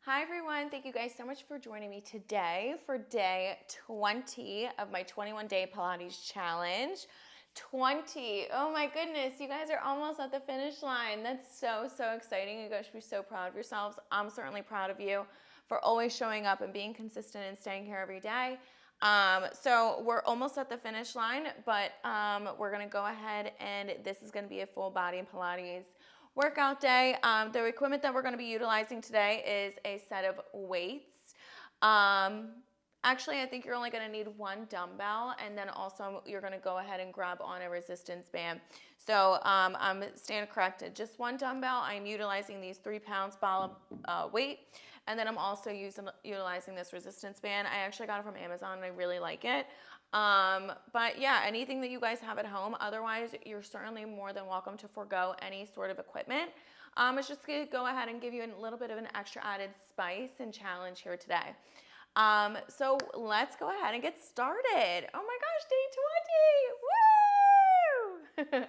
Hi everyone, thank you guys so much for joining me today for day 20 of my 21-day Pilates challenge. 20, oh my goodness, you guys are almost at the finish line. That's so exciting. You guys should be so proud of yourselves. I'm certainly proud of you for always showing up and being consistent and staying here every day. So we're almost at the finish line, but we're gonna go ahead and this is gonna be a full body Pilates workout day. The equipment that we're going to be utilizing today is a set of weights. Actually, I think you're only going to need one dumbbell, and then also you're going to go ahead and grab on a resistance band. So I'm stand corrected, just one dumbbell. I'm utilizing these 3 pounds ball of weight, and then I'm also utilizing this resistance band. I actually got it from Amazon and I really like it. But yeah, anything that you guys have at home. Otherwise, you're certainly more than welcome to forego any sort of equipment. It's just going to go ahead and give you a little bit of an extra added spice and challenge here today. So let's go ahead and get started. Oh my gosh, day 20. Woo!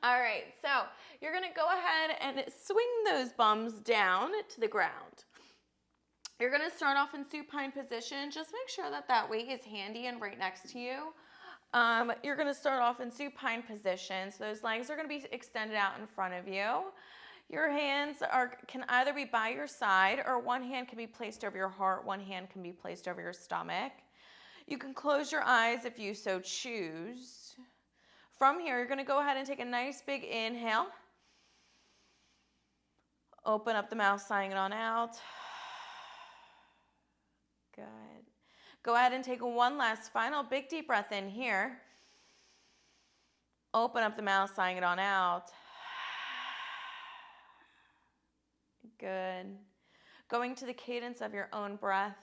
All right, so you're going to go ahead and swing those bums down to the ground. You're going to start off in supine position. Just make sure that that weight is handy and right next to you. You're going to start off in supine position. So those legs are going to be extended out in front of you. Your hands can either be by your side, or one hand can be placed over your heart, one hand can be placed over your stomach. You can close your eyes if you so choose. From here, you're going to go ahead and take a nice big inhale. Open up the mouth, sighing it on out. Good. Go ahead and take one last final big deep breath in here. Open up the mouth, sighing it on out. Good. Going to the cadence of your own breath.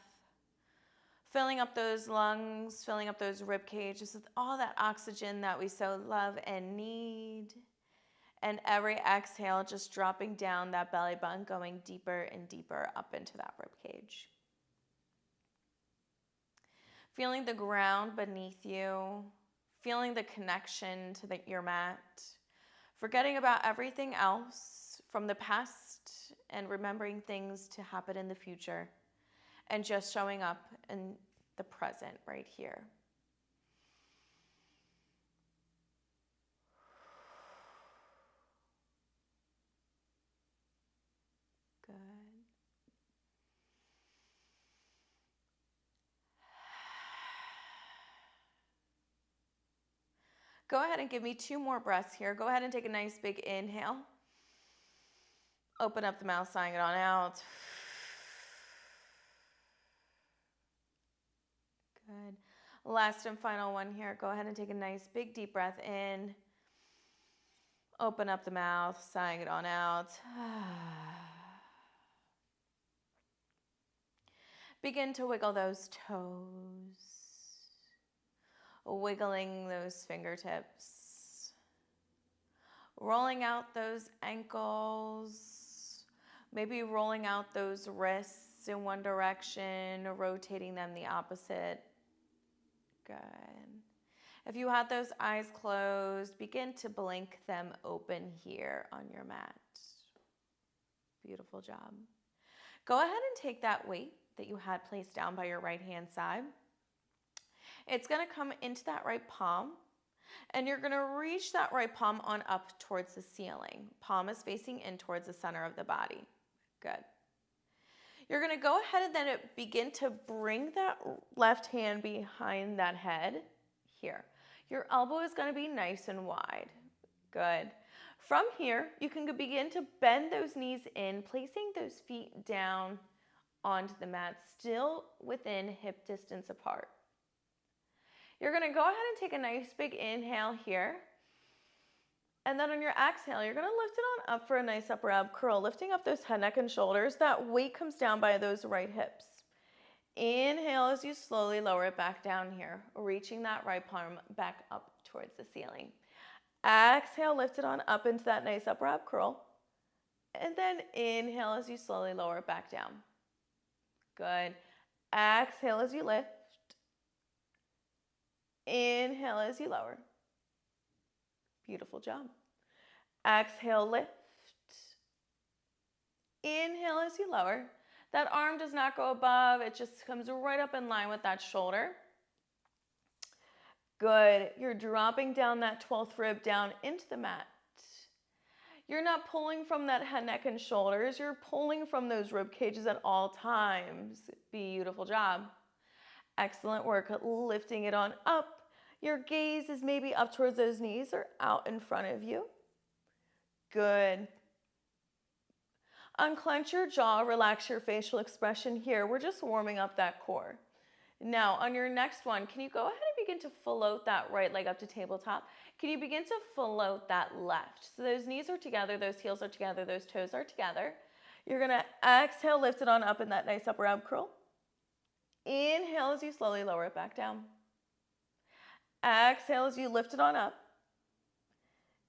Filling up those lungs, filling up those rib cages with all that oxygen that we so love and need. And every exhale, just dropping down that belly button, going deeper and deeper up into that rib cage. Feeling the ground beneath you, feeling the connection to your mat, forgetting about everything else from the past and remembering things to happen in the future, and just showing up in the present right here. Good. Go ahead and give me 2 more breaths here. Go ahead and take a nice big inhale. Open up the mouth, sighing it on out. Good. Last and final one here. Go ahead and take a nice big deep breath in. Open up the mouth, sighing it on out. Begin to wiggle those toes. Wiggling those fingertips. Rolling out those ankles. Maybe rolling out those wrists in one direction, rotating them the opposite. Good. If you had those eyes closed, begin to blink them open here on your mat. Beautiful job. Go ahead and take that weight that you had placed down by your right hand side. It's going to come into that right palm, and you're going to reach that right palm on up towards the ceiling. Palm is facing in towards the center of the body. Good. You're going to go ahead and then begin to bring that left hand behind that head here. Your elbow is going to be nice and wide. Good. From here, you can begin to bend those knees in, placing those feet down onto the mat, still within hip distance apart. You're going to go ahead and take a nice big inhale here. And then on your exhale, you're going to lift it on up for a nice upper ab curl, lifting up those head, neck, and shoulders. That weight comes down by those right hips. Inhale as you slowly lower it back down here, reaching that right palm back up towards the ceiling. Exhale, lift it on up into that nice upper ab curl. And then inhale as you slowly lower it back down. Good. Exhale as you lift. Inhale as you lower. Beautiful job. Exhale, lift. Inhale as you lower. That arm does not go above. It just comes right up in line with that shoulder. Good. You're dropping down that 12th rib down into the mat. You're not pulling from that head, neck, and shoulders. You're pulling from those rib cages at all times. Beautiful job. Excellent work. Lifting it on up. Your gaze is maybe up towards those knees or out in front of you. Good. Unclench your jaw, relax your facial expression here. We're just warming up that core. Now, on your next one, can you go ahead and begin to float that right leg up to tabletop? Can you begin to float that left? So those knees are together, those heels are together, those toes are together. You're going to exhale, lift it on up in that nice upper ab curl. Inhale as you slowly lower it back down. Exhale as you lift it on up.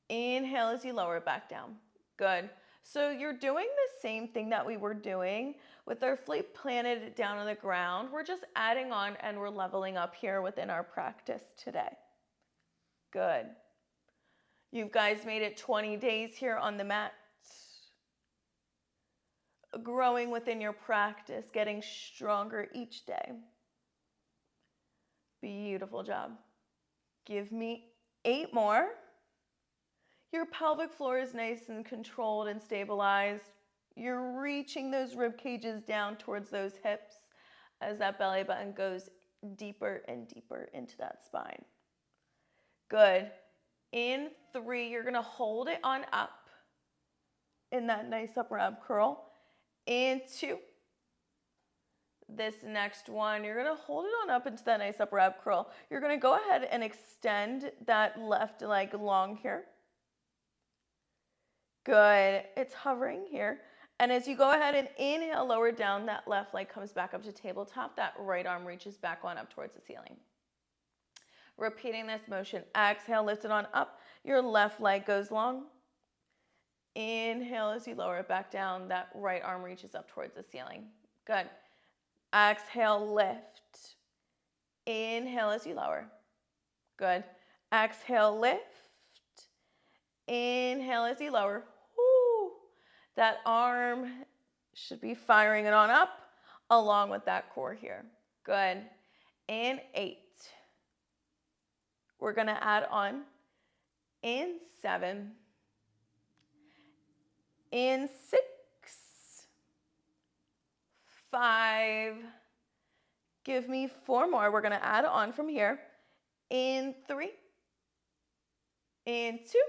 Inhale as you lower it back down. Good. So you're doing the same thing that we were doing with our feet planted down on the ground. We're just adding on and we're leveling up here within our practice today. Good. You guys made it 20 days here on the mat. Growing within your practice, getting stronger each day. Beautiful job. Give me 8 more. Your pelvic floor is nice and controlled and stabilized. You're reaching those rib cages down towards those hips as that belly button goes deeper and deeper into that spine. Good. In 3, you're going to hold it on up in that nice upper ab curl. In 2. This next one, you're going to hold it on up into that nice upper ab curl. You're going to go ahead and extend that left leg long here. Good. It's hovering here. And as you go ahead and inhale, lower down, that left leg comes back up to tabletop. That right arm reaches back on up towards the ceiling. Repeating this motion. Exhale, lift it on up. Your left leg goes long. Inhale as you lower it back down. That right arm reaches up towards the ceiling. Good. Exhale, lift. Inhale as you lower. Good. Exhale, lift. Inhale as you lower. Woo. That arm should be firing it on up along with that core here. Good. In 8. We're going to add on. In 7. In 6. 5. Give me 4 more. We're going to add on from here. In 3. In 2.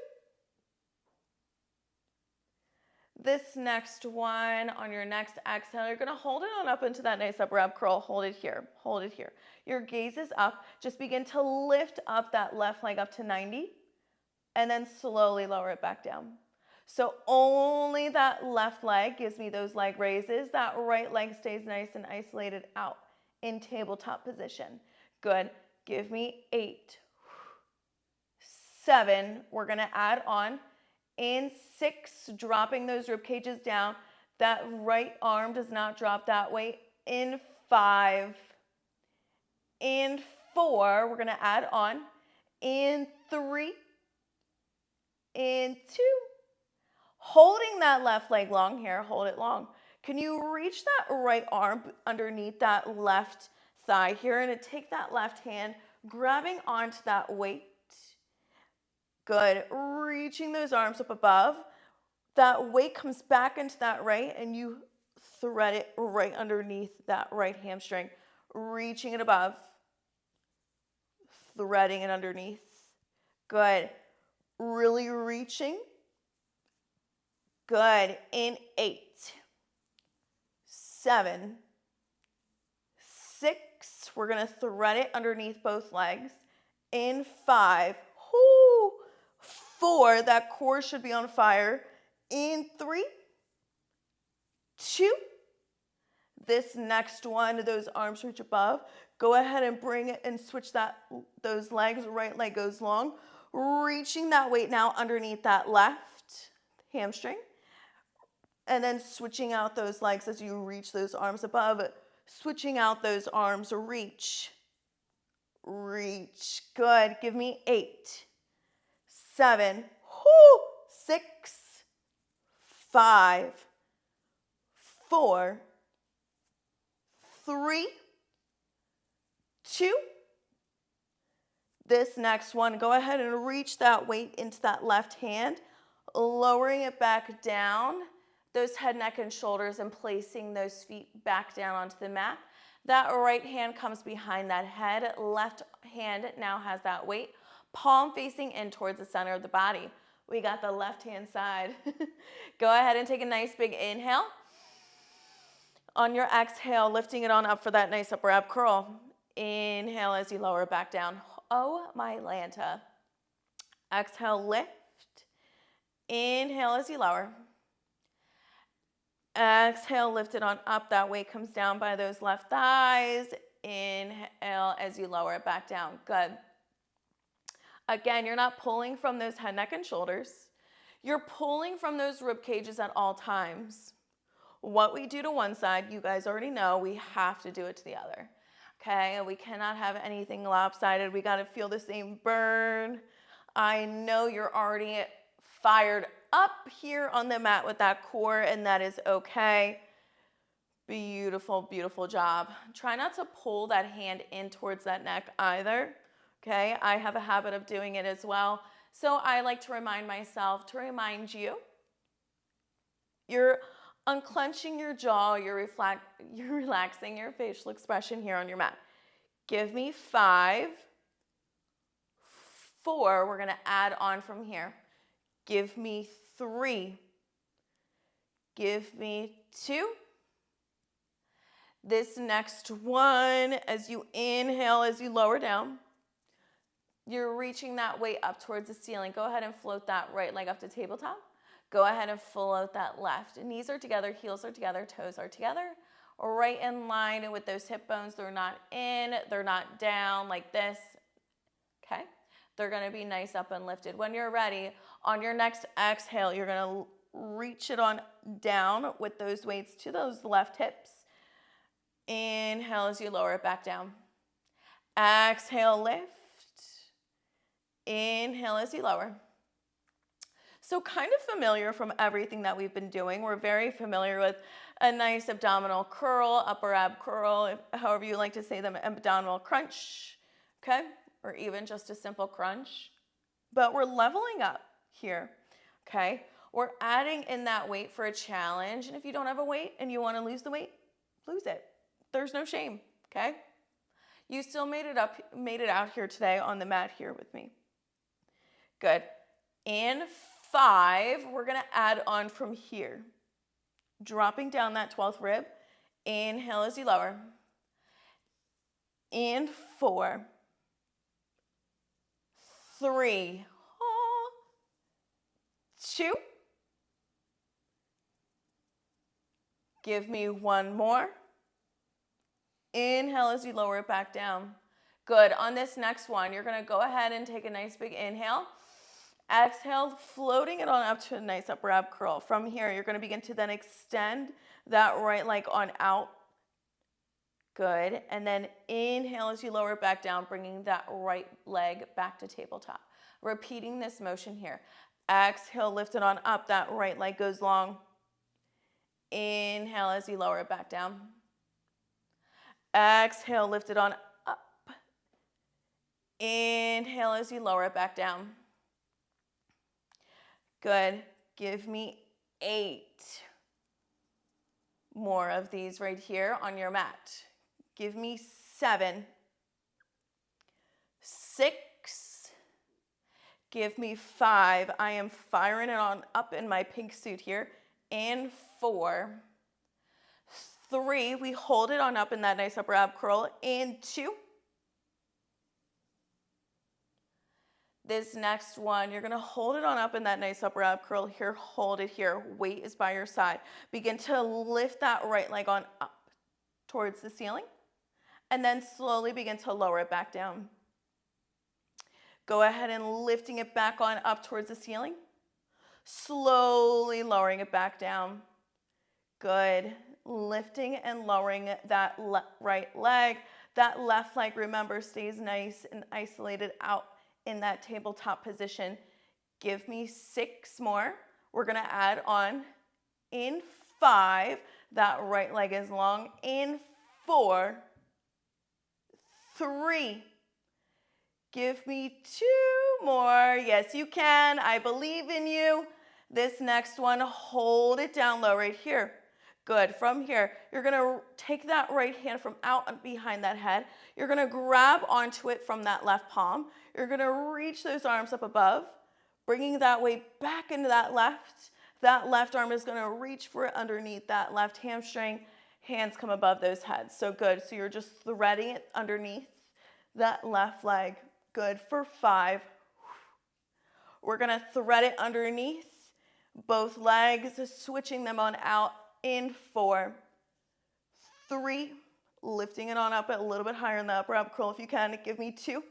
This next one, on your next exhale, you're going to hold it on up into that nice upper ab curl. Hold it here. Hold it here. Your gaze is up. Just begin to lift up that left leg up to 90 and then slowly lower it back down. So only that left leg gives me those leg raises. That right leg stays nice and isolated out in tabletop position. Good. Give me 8. 7. We're going to add on. In 6, dropping those rib cages down. That right arm does not drop that way. In 5. In 4, we're going to add on. In 3. In 2. Holding that left leg long here, hold it long. Can you reach that right arm underneath that left thigh here and take that left hand, grabbing onto that weight. Good. Reaching those arms up above. That weight comes back into that right and you thread it right underneath that right hamstring. Reaching it above. Threading it underneath. Good. Really reaching. Good. In 8. 7. 6. We're going to thread it underneath both legs. In 5. 4. That core should be on fire. In 3. 2. This next one, those arms reach above. Go ahead and bring it and switch those legs. Right leg goes long. Reaching that weight now underneath that left hamstring. And then switching out those legs as you reach those arms above. Switching out those arms. Reach. Reach. Good. Give me 8. 7. 6. 5. 4. 3, 2. This next one, go ahead and reach that weight into that left hand, lowering it back down, those head, neck, and shoulders, and placing those feet back down onto the mat. That right hand comes behind that head. Left hand now has that weight, palm facing in towards the center of the body. We got the left hand side. Go ahead and take a nice big inhale. On your exhale, lifting it on up for that nice upper ab curl. Inhale as you lower it back down. Oh my Lanta. Exhale, lift. Inhale as you lower. Exhale, lift it on up. That weight comes down by those left thighs. Inhale as you lower it back down. Good. Again, you're not pulling from those head, neck, and shoulders. You're pulling from those rib cages at all times. What we do to one side, you guys already know, we have to do it to the other. Okay, we cannot have anything lopsided. We got to feel the same burn. I know you're already fired up here on the mat with that core, and that is okay. Beautiful, beautiful job. Try not to pull that hand in towards that neck either. Okay, I have a habit of doing it as well. So I like to remind myself to remind you, you're unclenching your jaw, you're relaxing your facial expression here on your mat. Give me 5, 4, we're gonna add on from here. Give me 3, give me 2. This next one, as you inhale, as you lower down, you're reaching that weight up towards the ceiling. Go ahead and float that right leg up to tabletop. Go ahead and float that left. Knees are together, heels are together, toes are together. Right in line with those hip bones. They're not in, they're not down like this. Okay? They're gonna be nice up and lifted. When you're ready, on your next exhale, you're gonna reach it on down with those weights to those left hips. Inhale as you lower it back down. Exhale, lift. Inhale as you lower. So kind of familiar from everything that we've been doing. We're very familiar with a nice abdominal curl, upper ab curl, however you like to say them, abdominal crunch, okay? Or even just a simple crunch. But we're leveling up here, okay? We're adding in that weight for a challenge. And if you don't have a weight and you want to lose the weight, lose it. There's no shame, okay? You still made it out here today on the mat here with me. Good. In 5, we're going to add on from here. Dropping down that 12th rib. Inhale as you lower. In 4, 3, 2. Give me 1 more. Inhale as you lower it back down. Good. On this next one, you're going to go ahead and take a nice big inhale. Exhale, floating it on up to a nice upper ab curl. From here, you're going to begin to then extend that right leg on out. Good. And then inhale as you lower it back down, bringing that right leg back to tabletop. Repeating this motion here. Exhale, lift it on up. That right leg goes long. Inhale as you lower it back down. Exhale, lift it on up. Inhale as you lower it back down. Good. Give me 8 more of these right here on your mat. Give me 7, 6. Give me 5. I am firing it on up in my pink suit here. And 4, 3. We hold it on up in that nice upper ab curl. And 2. This next one, you're going to hold it on up in that nice upper ab curl here. Hold it here. Weight is by your side. Begin to lift that right leg on up towards the ceiling. And then slowly begin to lower it back down. Go ahead and lifting it back on up towards the ceiling. Slowly lowering it back down. Good. Lifting and lowering that right leg. That left leg, remember, stays nice and isolated out in that tabletop position. Give me 6 more. We're going to add on in 5. That right leg is long. In 4, 3. Give me 2 more. Yes, you can. I believe in you. This next one, hold it down low right here. Good. From here, you're going to take that right hand from out and behind that head. You're going to grab onto it from that left palm. You're going to reach those arms up above, bringing that weight back into that left. That left arm is going to reach for it underneath that left hamstring. Hands come above those heads. So good. So you're just threading it underneath that left leg. Good. For 5. We're going to thread it underneath both legs, switching them on out in 4, 3, lifting it on up a little bit higher in the upper ab curl if you can. Give me 2.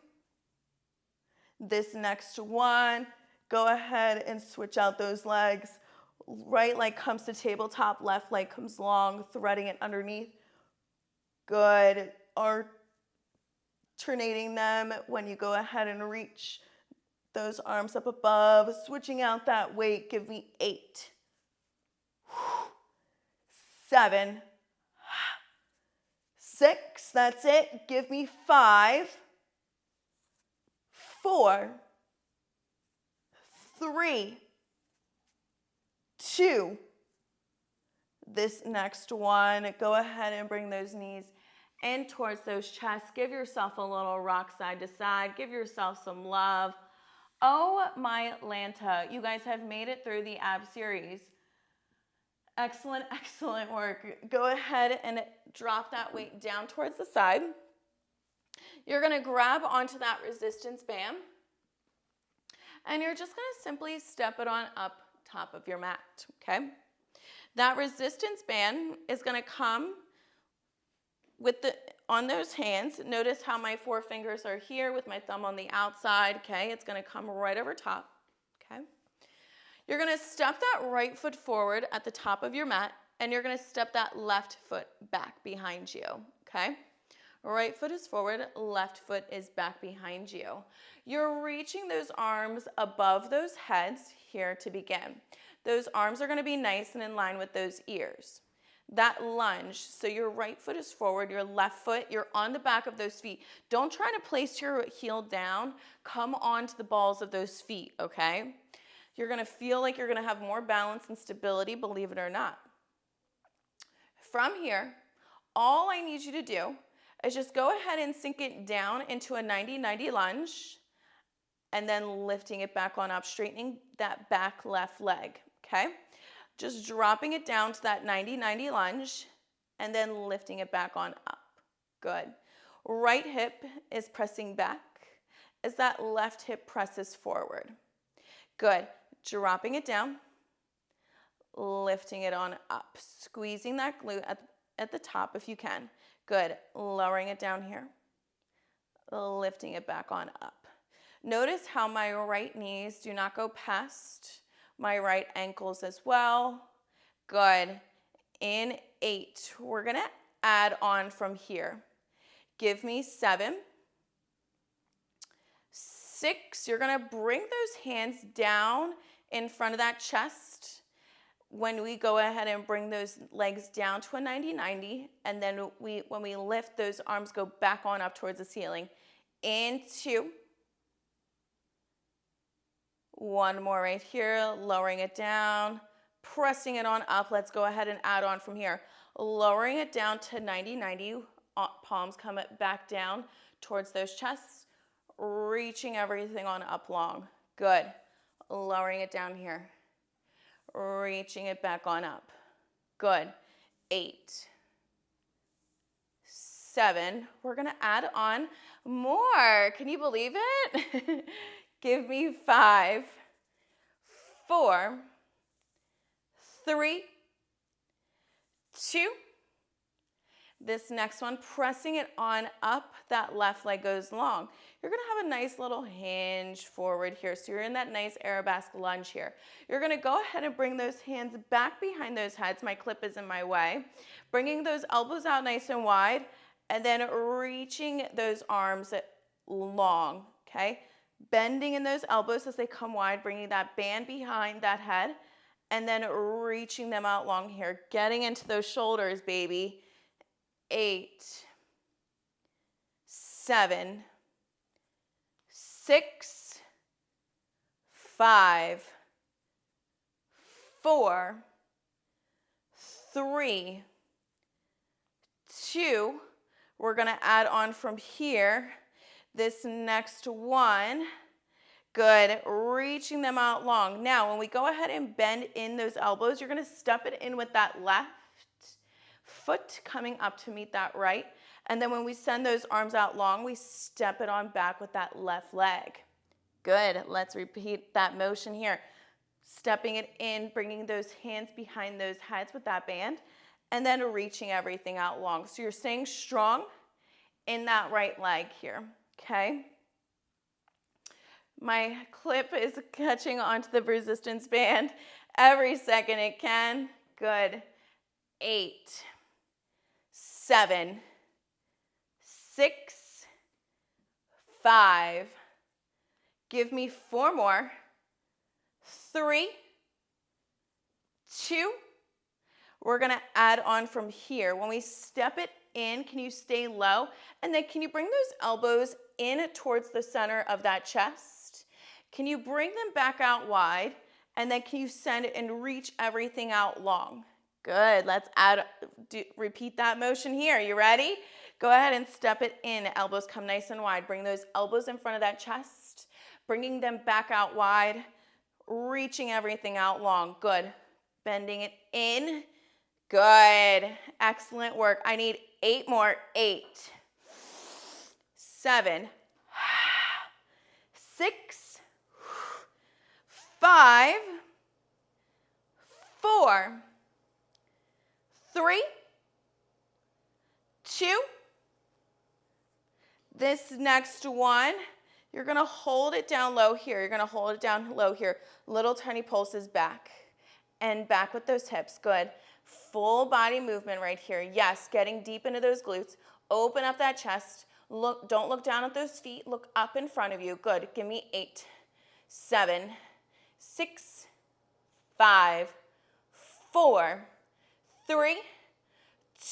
This next one, go ahead and switch out those legs. Right leg comes to tabletop, left leg comes long, threading it underneath. Good. Alternating them when you go ahead and reach those arms up above, switching out that weight. Give me 8, 7, 6, that's it. Give me 5, 4, 3, 2. This next one, go ahead and bring those knees in towards those chests. Give yourself a little rock side to side. Give yourself some love. Oh my Lanta, you guys have made it through the ab series. Excellent, excellent work. Go ahead and drop that weight down towards the side. You're going to grab onto that resistance band, and you're just going to simply step it on up top of your mat, okay? That resistance band is going to come with on those hands. Notice how my 4 fingers are here with my thumb on the outside, okay? It's going to come right over top, okay? You're going to step that right foot forward at the top of your mat, and you're going to step that left foot back behind you, okay? Right foot is forward, left foot is back behind you. You're reaching those arms above those heads here to begin. Those arms are going to be nice and in line with those ears. That lunge, so your right foot is forward, your left foot, you're on the back of those feet. Don't try to place your heel down. Come onto the balls of those feet, okay? You're going to feel like you're going to have more balance and stability, believe it or not. From here, all I need you to do is just go ahead and sink it down into a 90-90 lunge, and then lifting it back on up, straightening that back left leg, okay? Just dropping it down to that 90-90 lunge, and then lifting it back on up. Good. Right hip is pressing back as that left hip presses forward. Good. Dropping it down, lifting it on up, squeezing that glute at the top if you can. Good. Lowering it down here, lifting it back on up. Notice how my right knees do not go past my right ankles as well. Good. In 8, we're going to add on from here. Give me 7, 6. You're going to bring those hands down in front of that chest when we go ahead and bring those legs down to a 90-90, and then when we lift, those arms go back on up towards the ceiling. In 2. 1 more right here, lowering it down, pressing it on up. Let's go ahead and add on from here. Lowering it down to 90-90, palms come back down towards those chests, reaching everything on up long. Good. Lowering it down here, reaching it back on up. Good. 8, 7. We're going to add on more. Can you believe it? Give me 5, 4, 3, 2. This next one, pressing it on up, that left leg goes long. You're going to have a nice little hinge forward here. So you're in that nice arabesque lunge here. You're going to go ahead and bring those hands back behind those heads. My clip is in my way. Bringing those elbows out nice and wide, and then reaching those arms long, okay? Bending in those elbows as they come wide, bringing that band behind that head, and then reaching them out long here. Getting into those shoulders, baby. 8, 7, 6, 5, 4, 3, 2. We're going to add on from here. This next one. Good. Reaching them out long. Now, when we go ahead and bend in those elbows, you're going to step it in with that left foot coming up to meet that right. And then when we send those arms out long, we step it on back with that left leg. Good. Let's repeat that motion here. Stepping it in, bringing those hands behind those heads with that band, and then reaching everything out long. So you're staying strong in that right leg here, okay? My clip is catching onto the resistance band every second it can. Good. 8, 7, 6, 5. Give me 4 more. 3, 2. We're going to add on from here. When we step it in, can you stay low? And then can you bring those elbows in towards the center of that chest? Can you bring them back out wide? And then can you send it and reach everything out long? Good. Let's repeat that motion here. You ready? Go ahead and step it in. Elbows come nice and wide. Bring those elbows in front of that chest, bringing them back out wide, reaching everything out long. Good. Bending it in. Good. Excellent work. I need 8 more. 8, 7, 6, 5, 4, 3, 2. This next one, you're going to hold it down low here. You're going to hold it down low here. Little tiny pulses back and back with those hips. Good. Full body movement right here. Yes, getting deep into those glutes. Open up that chest. Look, don't look down at those feet. Look up in front of you. Good. Give me 8, 7, 6, 5, 4, 3,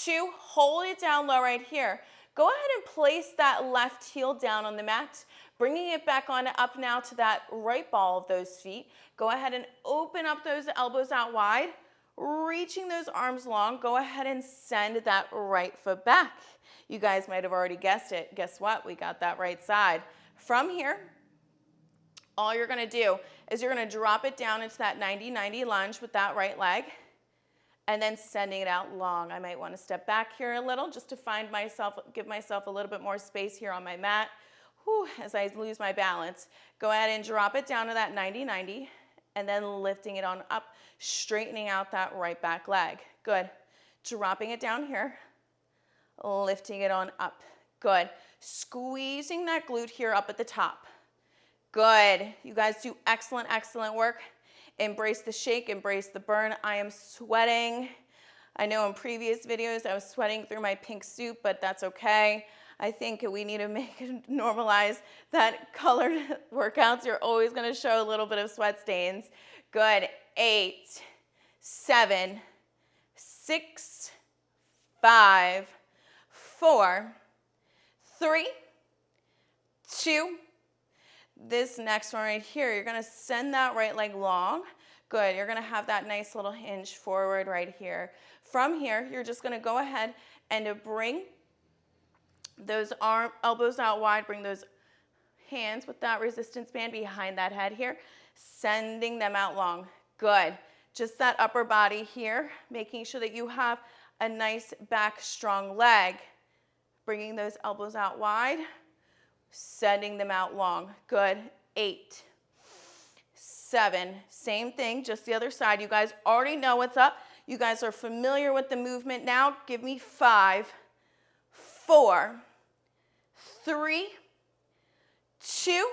2. Hold it down low right here. Go ahead and place that left heel down on the mat, bringing it back on up now to that right ball of those feet. Go ahead and open up those elbows out wide, reaching those arms long. Go ahead and send that right foot back. You guys might have already guessed it. Guess what? We got that right side. From here, all you're going to do is you're going to drop it down into that 90-90 lunge with that right leg, and then sending it out long. I might want to step back here a little just to give myself a little bit more space here on my mat. Whew, as I lose my balance. Go ahead and drop it down to that 90-90, and then lifting it on up, straightening out that right back leg. Good. Dropping it down here, lifting it on up. Good. Squeezing that glute here up at the top. Good. You guys do excellent, excellent work. Embrace the shake, embrace the burn. I am sweating. I know in previous videos I was sweating through my pink suit, but that's okay. I think we need to normalize that colored workouts. You're always going to show a little bit of sweat stains. Good. 8, 7, 6, 5, 4, 3, 2. This next one right here, you're going to send that right leg long. Good. You're going to have that nice little hinge forward right here. From here, you're just going to go ahead and bring those elbows out wide. Bring those hands with that resistance band behind that head here, sending them out long. Good. Just that upper body here, making sure that you have a nice back strong leg. Bringing those elbows out wide, sending them out long. Good. 8, 7, same thing, just the other side. You guys already know what's up. You guys are familiar with the movement now. Give me 5, 4, 3, 2.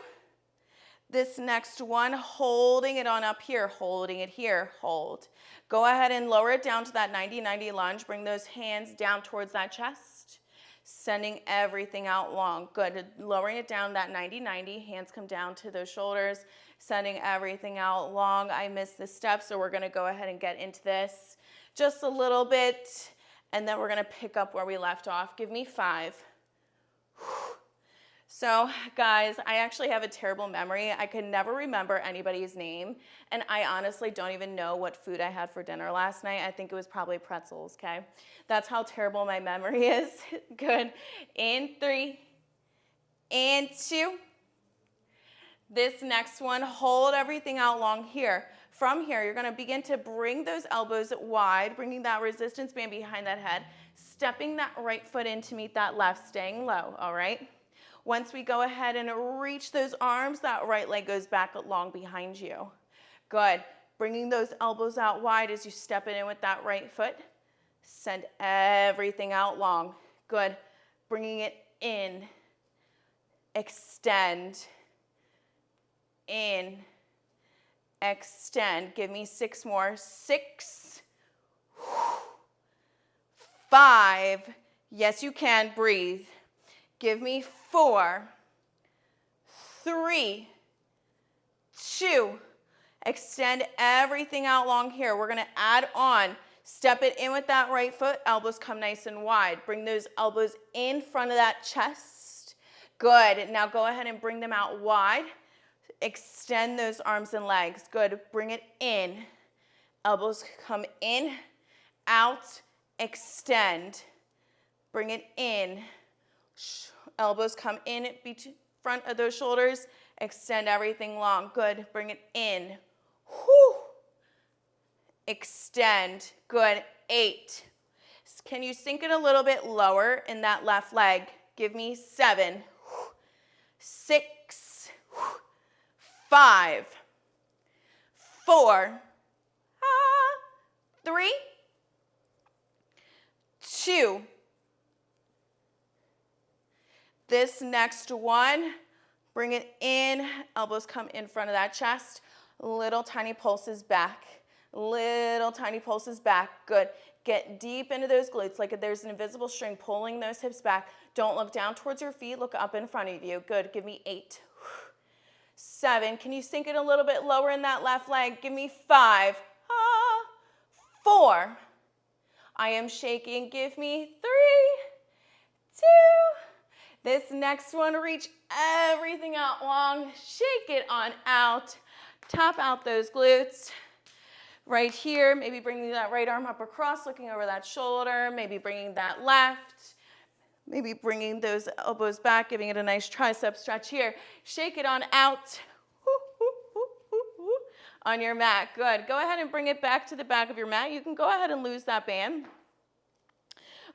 This next one, holding it on up here, holding it here, hold. Go ahead and lower it down to that 90-90 lunge. Bring those hands down towards that chest, sending everything out long. Good. Lowering it down that 90-90. Hands come down to those shoulders, sending everything out long. I missed this step, so we're going to go ahead and get into this just a little bit. and then we're gonna pick up where we left off. Give me 5. So guys, I actually have a terrible memory. I can never remember anybody's name, and I honestly don't even know what food I had for dinner last night. I think it was probably pretzels, okay? That's how terrible my memory is. Good. In 3, and 2. This next one, hold everything out long here. From here, you're gonna begin to bring those elbows wide, bringing that resistance band behind that head, stepping that right foot in to meet that left, staying low, all right? Once we go ahead and reach those arms, that right leg goes back long behind you. Good. Bringing those elbows out wide as you step it in with that right foot. Send everything out long. Good. Bringing it in. Extend. In. Extend. Give me 6 more. 6. 5. Yes, you can. Breathe. Give me 4, 3, 2. Extend everything out long here. We're gonna add on. Step it in with that right foot. Elbows come nice and wide. Bring those elbows in front of that chest. Good. Now go ahead and bring them out wide. Extend those arms and legs. Good. Bring it in. Elbows come in, out, extend. Bring it in. Elbows come in front of those shoulders. Extend everything long. Good. Bring it in. Whew. Extend. Good. 8. Can you sink it a little bit lower in that left leg? Give me 7. 6. 5. 4. 3. 2. This next one, bring it in, elbows come in front of that chest, little tiny pulses back, little tiny pulses back, good. Get deep into those glutes like there's an invisible string pulling those hips back. Don't look down towards your feet, look up in front of you, good. Give me 8, 7, can you sink it a little bit lower in that left leg? Give me 5, 4, I am shaking, give me 3, 2, this next one, reach everything out long, shake it on out, tap out those glutes. Right here, maybe bringing that right arm up across, looking over that shoulder, maybe bringing that left, maybe bringing those elbows back, giving it a nice tricep stretch here. Shake it on out, on your mat, good. Go ahead and bring it back to the back of your mat. You can go ahead and lose that band.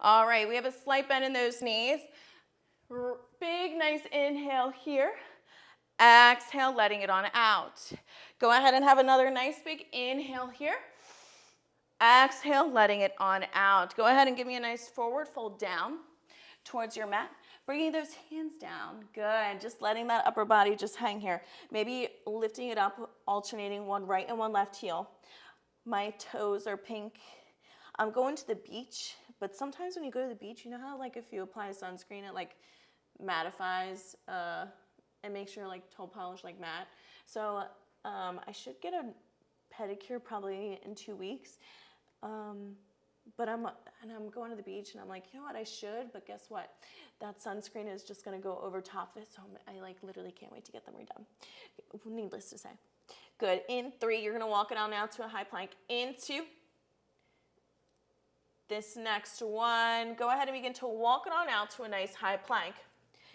All right, we have a slight bend in those knees. Big, nice inhale here. Exhale, letting it on out. Go ahead and have another nice big inhale here. Exhale, letting it on out. Go ahead and give me a nice forward fold down towards your mat. Bringing those hands down. Good. Just letting that upper body just hang here. Maybe lifting it up, alternating one right and one left heel. My toes are pink. I'm going to the beach, but sometimes when you go to the beach, you know how like if you apply sunscreen, it like mattifies and makes your like toe polish like matte. So I should get a pedicure probably in 2 weeks. But I'm going to the beach and I'm like, you know what, I should, but guess what? That sunscreen is just gonna go over top of it, so I like literally can't wait to get them redone. Needless to say. Good, in 3, you're gonna walk it on out to a high plank. In 2. This next one, go ahead and begin to walk it on out to a nice high plank.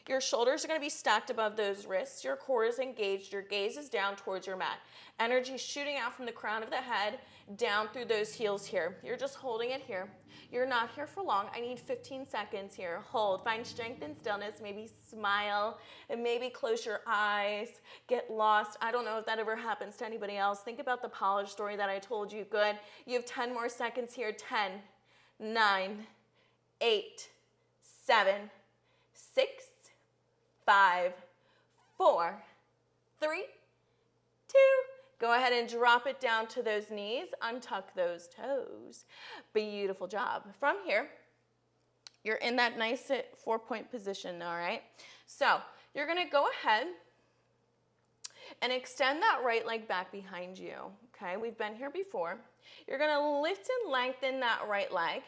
Your shoulders are going to be stacked above those wrists. Your core is engaged. Your gaze is down towards your mat. Energy shooting out from the crown of the head down through those heels here. You're just holding it here. You're not here for long. I need 15 seconds here. Hold. Find strength and stillness. Maybe smile and maybe close your eyes. Get lost. I don't know if that ever happens to anybody else. Think about the polish story that I told you. Good. You have 10 more seconds here. 10, 9, 8, 7, 6, 5, 4, 3, 2. Go ahead and drop it down to those knees. Untuck those toes. Beautiful job. From here, you're in that nice 4-point position, all right? So you're going to go ahead and extend that right leg back behind you, okay? We've been here before. You're going to lift and lengthen that right leg.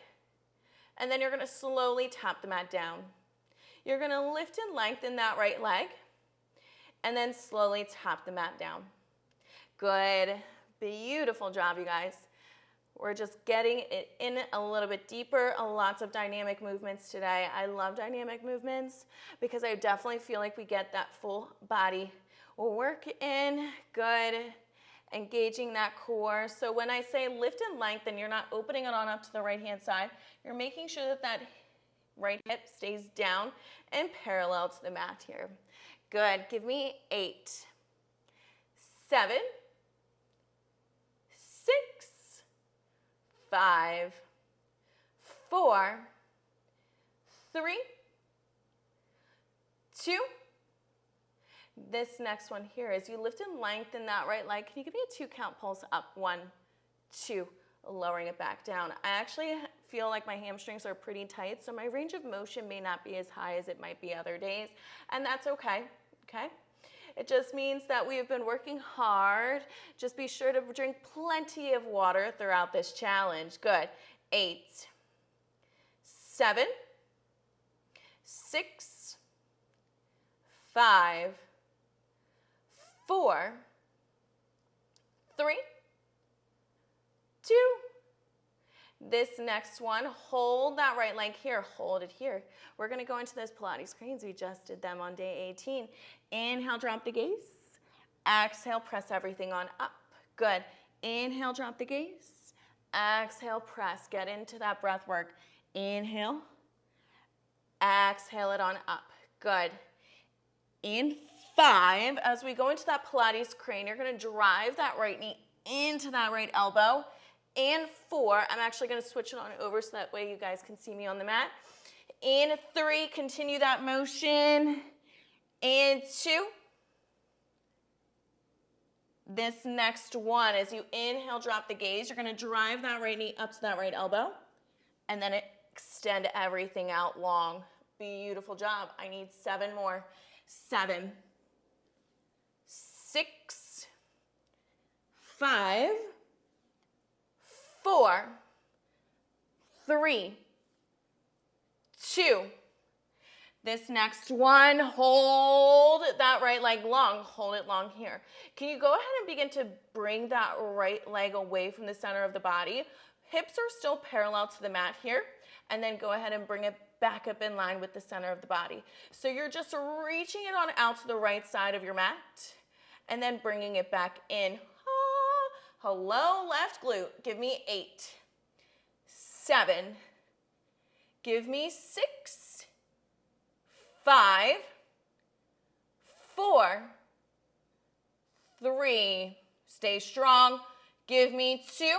And then you're going to slowly tap the mat down. You're going to lift and lengthen that right leg, and then slowly tap the mat down. Good. Beautiful job, you guys. We're just getting it in a little bit deeper. Lots of dynamic movements today. I love dynamic movements because I definitely feel like we get that full body work in. Good. Engaging that core. So when I say lift and lengthen, you're not opening it on up to the right-hand side. You're making sure that that right hip stays down and parallel to the mat here. Good. Give me 8, 7, 6, 5, 4, 3, 2. This next one here is you lift and lengthen that right leg. Can you give me a 2 count pulse up? 1, 2, lowering it back down. I actually feel like my hamstrings are pretty tight, so my range of motion may not be as high as it might be other days, and that's okay, okay? It just means that we have been working hard. Just be sure to drink plenty of water throughout this challenge. Good. 8, 7, 6, 5, 4, 3, 2. This next one, hold that right leg here, hold it here. We're gonna go into those Pilates cranes. We just did them on day 18. Inhale, drop the gaze. Exhale, press everything on up. Good. Inhale, drop the gaze. Exhale, press. Get into that breath work. Inhale. Exhale it on up. Good. In 5, as we go into that Pilates crane, you're gonna drive that right knee into that right elbow. In 4, I'm actually gonna switch it on over so that way you guys can see me on the mat. In 3, continue that motion. In 2. This next one, as you inhale, drop the gaze, you're gonna drive that right knee up to that right elbow, and then extend everything out long. Beautiful job. I need 7 more. 7, 6, 5, 4, 3, 2. This next one, hold that right leg long. Hold it long here. Can you go ahead and begin to bring that right leg away from the center of the body? Hips are still parallel to the mat here. And then go ahead and bring it back up in line with the center of the body. So you're just reaching it on out to the right side of your mat and then bringing it back in. Hello, left glute. Give me 8, 7. Give me 6, 5, 4, 3. Stay strong. Give me 2.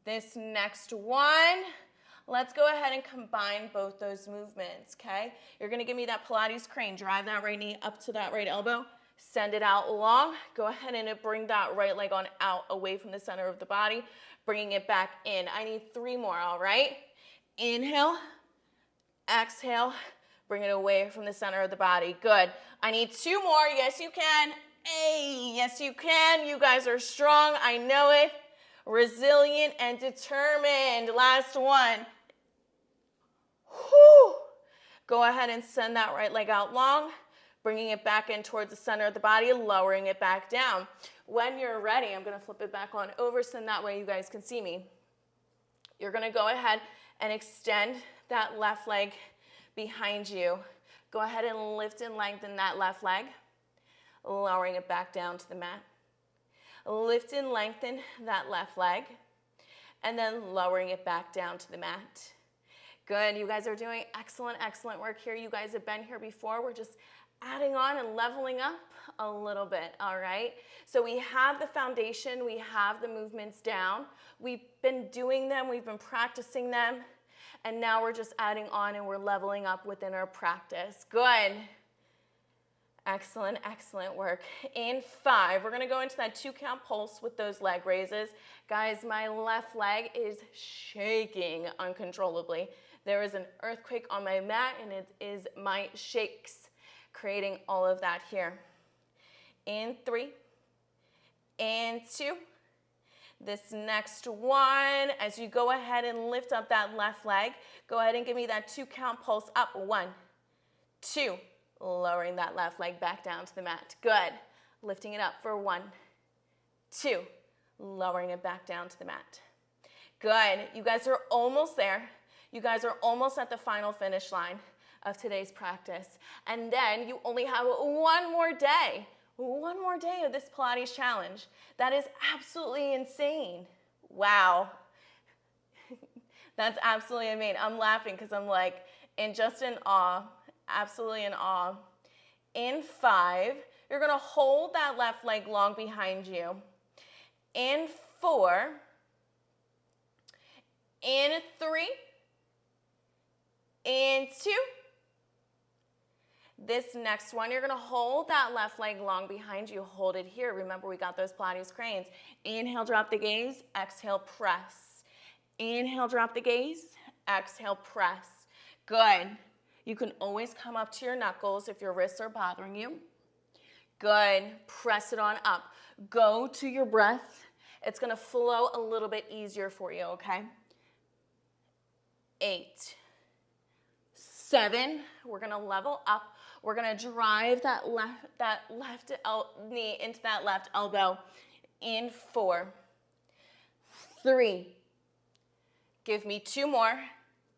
This next one, let's go ahead and combine both those movements, okay? You're gonna give me that Pilates crane. Drive that right knee up to that right elbow. Send it out long. Go ahead and bring that right leg on out away from the center of the body, bringing it back in. I need 3 more, all right? Inhale, exhale, bring it away from the center of the body. Good. I need 2 more. Yes, you can. Hey, yes, you can. You guys are strong. I know it. Resilient and determined. Last one. Whew. Go ahead and send that right leg out long, bringing it back in towards the center of the body, lowering it back down. When you're ready, I'm going to flip it back on over so that way you guys can see me. You're going to go ahead and extend that left leg behind you. Go ahead and lift and lengthen that left leg, lowering it back down to the mat. Lift and lengthen that left leg, and then lowering it back down to the mat. Good, you guys are doing excellent, excellent work here. You guys have been here before. We're just adding on and leveling up a little bit, all right? So we have the foundation, we have the movements down. We've been doing them, we've been practicing them, and now we're just adding on and we're leveling up within our practice. Good. Excellent, excellent work. In 5, we're gonna go into that 2 count pulse with those leg raises. Guys, my left leg is shaking uncontrollably. There is an earthquake on my mat and it is my shakes creating all of that here. In 3, in 2. This next one, as you go ahead and lift up that left leg, go ahead and give me that 2 count pulse up. 1, 2, lowering that left leg back down to the mat. Good. Lifting it up for 1, 2, lowering it back down to the mat. Good. You guys are almost there. You guys are almost at the final finish line of today's practice. And then you only have one more day of this Pilates challenge. That is absolutely insane. Wow. That's absolutely amazing. I'm laughing because I'm like in awe, absolutely in awe. In 5, you're going to hold that left leg long behind you. In 4, in 3, in 2. This next one, you're going to hold that left leg long behind you. Hold it here. Remember, we got those Pilates cranes. Inhale, drop the gaze. Exhale, press. Inhale, drop the gaze. Exhale, press. Good. You can always come up to your knuckles if your wrists are bothering you. Good. Press it on up. Go to your breath. It's going to flow a little bit easier for you, okay? 8, 7. We're going to level up. We're going to drive that left knee into that left elbow. In 4, 3. Give me 2 more.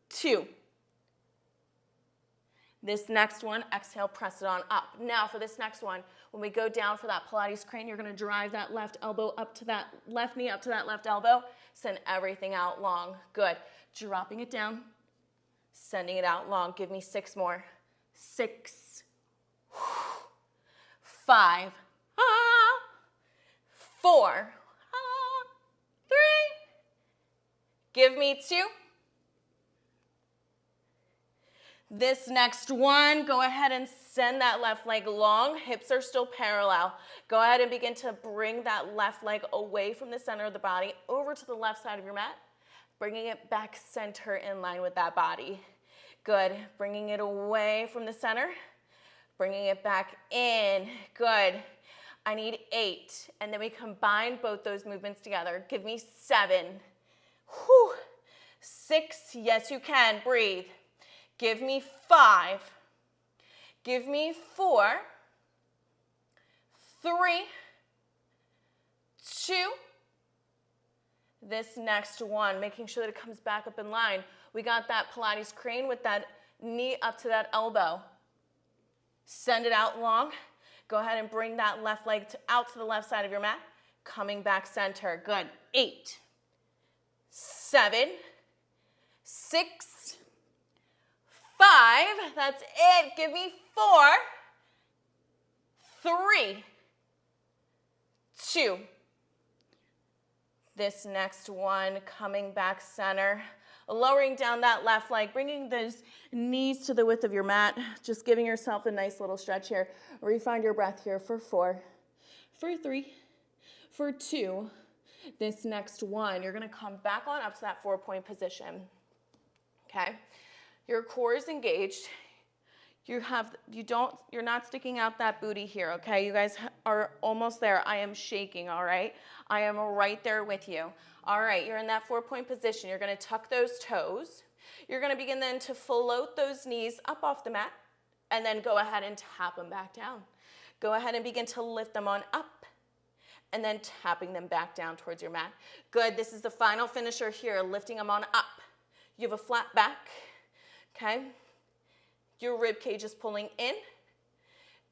2. This next one, exhale, press it on up. Now for this next one, when we go down for that Pilates crane, you're going to drive that left elbow up to that left knee, up to that left elbow. Send everything out long. Good. Dropping it down, sending it out long. Give me 6 more. 6, 5, 4, 3. Give me 2. This next one, go ahead and send that left leg long. Hips are still parallel. Go ahead and begin to bring that left leg away from the center of the body over to the left side of your mat, bringing it back center in line with that body. Good. Bringing it away from the center, bringing it back in. Good. I need 8. And then we combine both those movements together. Give me 7. 6. Yes, you can. Breathe. Give me 5. Give me 4. 3. 2. This next one, making sure that it comes back up in line. We got that Pilates crane with that knee up to that elbow. Send it out long. Go ahead and bring that left leg out to the left side of your mat. Coming back center. Good. 8, 7, 6, 5. That's it. Give me 4, 3, 2. This next one, coming back center, lowering down that left leg, bringing those knees to the width of your mat, just giving yourself a nice little stretch here. Refine your breath here for 4, for 3, for 2. This next one, you're going to come back on up to that 4-point position. Okay? Your core is engaged. You're not sticking out that booty here, okay? You guys are almost there. I am shaking, all right? I am right there with you. All right, you're in that 4-point position. You're going to tuck those toes. You're going to begin then to float those knees up off the mat and then go ahead and tap them back down. Go ahead and begin to lift them on up and then tapping them back down towards your mat. Good. This is the final finisher here, lifting them on up. You have a flat back, okay? Your rib cage is pulling in.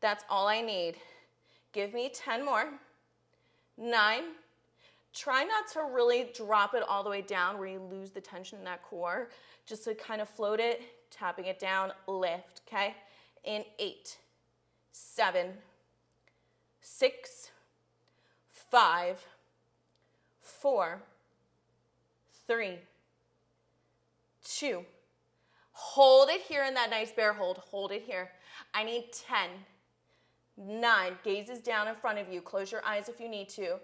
That's all I need. Give me 10 more. 9. Try not to really drop it all the way down where you lose the tension in that core. Just to kind of float it, tapping it down, lift, okay? In 8, 7, 6, 5, 4, 3, 2. Hold it here in that nice bear hold. Hold it here. I need 10, 9. Gaze is down in front of you. Close your eyes if you need to.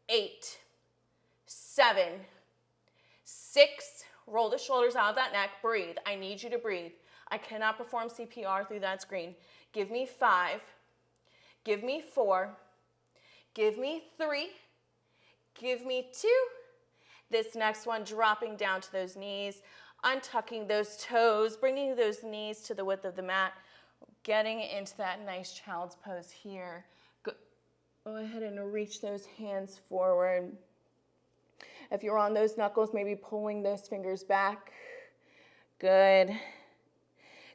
8, 7, 6. Roll the shoulders out of that neck. Breathe. I need you to breathe. I cannot perform CPR through that screen. Give me 5. Give me 4. Give me 3. Give me 2. This next one, dropping down to those knees, untucking those toes, bringing those knees to the width of the mat, getting into that nice child's pose here. Go ahead and reach those hands forward. If you're on those knuckles, maybe pulling those fingers back. Good.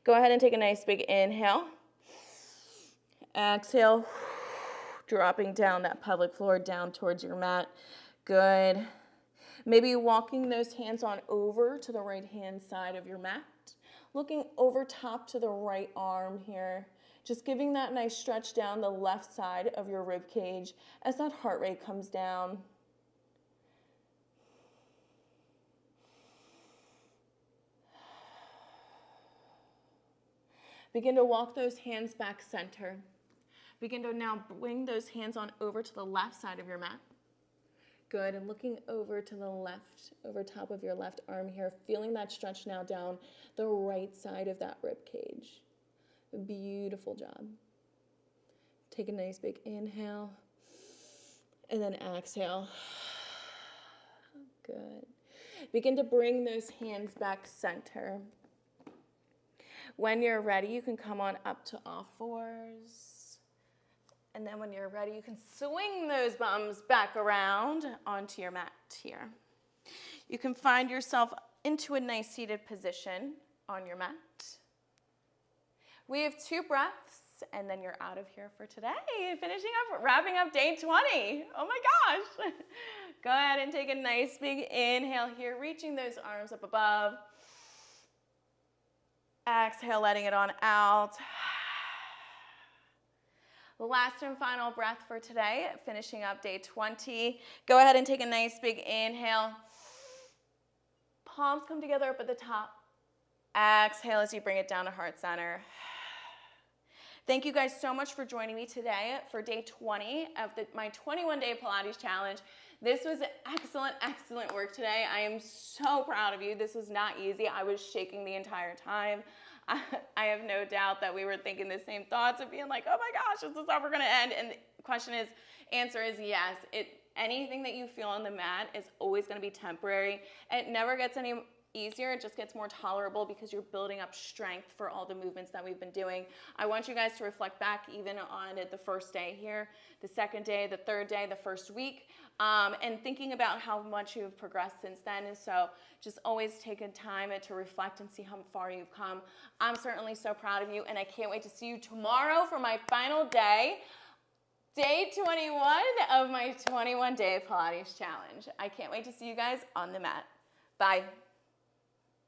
Go ahead and take a nice big inhale. Exhale, dropping down that pelvic floor down towards your mat. Good. Maybe walking those hands on over to the right-hand side of your mat. Looking over top to the right arm here. Just giving that nice stretch down the left side of your rib cage as that heart rate comes down. Begin to walk those hands back center. Begin to now bring those hands on over to the left side of your mat. Good, and looking over to the left, over top of your left arm here, feeling that stretch now down the right side of that rib cage. Beautiful job. Take a nice big inhale, and then exhale. Good. Begin to bring those hands back center. When you're ready, you can come on up to all fours. And then when you're ready, you can swing those bums back around onto your mat here. You can find yourself into a nice seated position on your mat. We have 2 breaths, and then you're out of here for today. Finishing up, wrapping up day 20. Oh my gosh. Go ahead and take a nice big inhale here, reaching those arms up above. Exhale, letting it on out. The last and final breath for today, finishing up day 20. Go ahead and take a nice big inhale. Palms come together up at the top. Exhale as you bring it down to heart center. Thank you guys so much for joining me today for day 20 of my 21-day Pilates challenge. This was excellent, excellent work today. I am so proud of you. This was not easy. I was shaking the entire time. I have no doubt that we were thinking the same thoughts of being like, oh my gosh, is this ever going to end? And the answer is yes. Anything that you feel on the mat is always going to be temporary. It never gets any easier. It just gets more tolerable because you're building up strength for all the movements that we've been doing. I want you guys to reflect back even on the first day here, the second day, the third day, the first week, and thinking about how much you've progressed since then. And so just always take a time to reflect and see how far you've come. I'm certainly so proud of you, and I can't wait to see you tomorrow for my final day, day 21 of my 21-day Pilates challenge. I can't wait to see you guys on the mat. Bye.